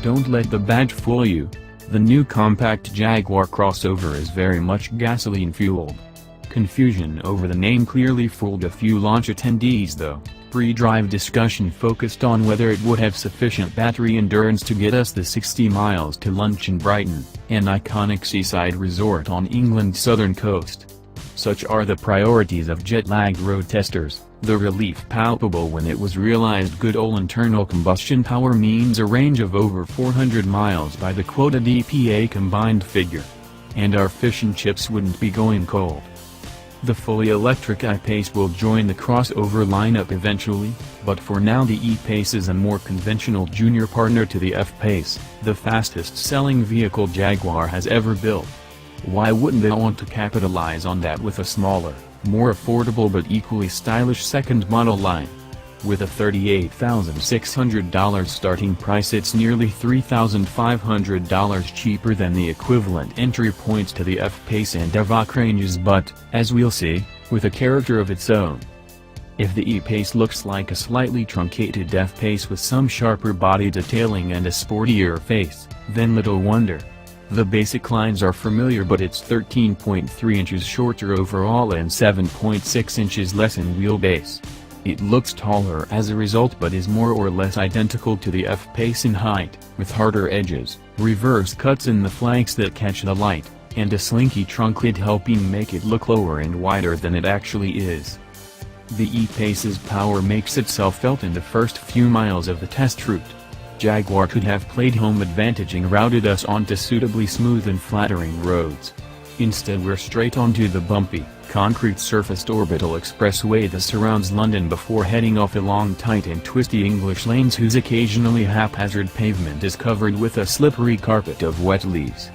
Don't let the badge fool you. The new compact Jaguar crossover is very much gasoline-fueled. Confusion over the name clearly fooled a few launch attendees though. Pre-drive discussion focused on whether it would have sufficient battery endurance to get us the 60 miles to lunch in Brighton, an iconic seaside resort on England's southern coast. Such are the priorities of jet-lagged road testers, the relief palpable when it was realized good old internal combustion power means a range of over 400 miles by the quoted EPA combined figure. And our fish and chips wouldn't be going cold. The fully electric I-Pace will join the crossover lineup eventually, but for now the E-Pace is a more conventional junior partner to the F-Pace, the fastest-selling vehicle Jaguar has ever built. Why wouldn't they want to capitalize on that with a smaller, more affordable but equally stylish second model line? With a $38,600 starting price, it's nearly $3,500 cheaper than the equivalent entry points to the F-Pace and Evoque ranges, but, as we'll see, with a character of its own. If the E-Pace looks like a slightly truncated F-Pace with some sharper body detailing and a sportier face, then little wonder. The basic lines are familiar, but it's 13.3 inches shorter overall and 7.6 inches less in wheelbase. It looks taller as a result but is more or less identical to the F-Pace in height, with harder edges, reverse cuts in the flanks that catch the light, and a slinky trunk lid helping make it look lower and wider than it actually is. The E-Pace's power makes itself felt in the first few miles of the test route. Jaguar could have played home advantage and routed us onto suitably smooth and flattering roads. Instead we're straight onto the bumpy, concrete-surfaced orbital expressway that surrounds London before heading off along tight and twisty English lanes whose occasionally haphazard pavement is covered with a slippery carpet of wet leaves.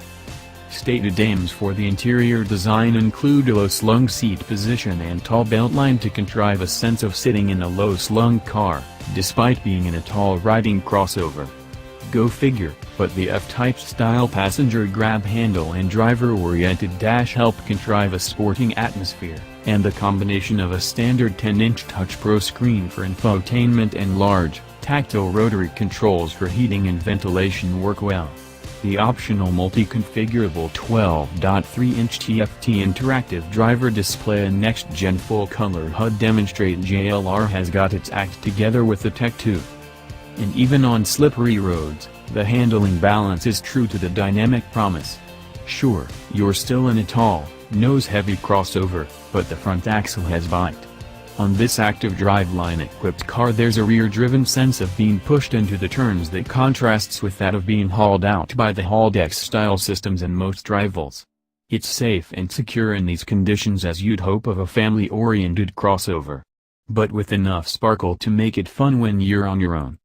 Stated aims for the interior design include a low-slung seat position and tall beltline to contrive a sense of sitting in a low-slung car, despite being in a tall riding crossover. Go figure, but the F-Type style passenger grab handle and driver-oriented dash help contrive a sporting atmosphere, and the combination of a standard 10-inch Touch Pro screen for infotainment and large, tactile rotary controls for heating and ventilation work well. The optional multi-configurable 12.3-inch TFT interactive driver display and next-gen full-color HUD demonstrate JLR has got its act together with the tech too. And even on slippery roads, the handling balance is true to the dynamic promise. Sure, you're still in a tall, nose-heavy crossover, but the front axle has bite. On this active driveline-equipped car there's a rear-driven sense of being pushed into the turns that contrasts with that of being hauled out by the Haldex-style systems in most rivals. It's safe and secure in these conditions as you'd hope of a family-oriented crossover. But with enough sparkle to make it fun when you're on your own.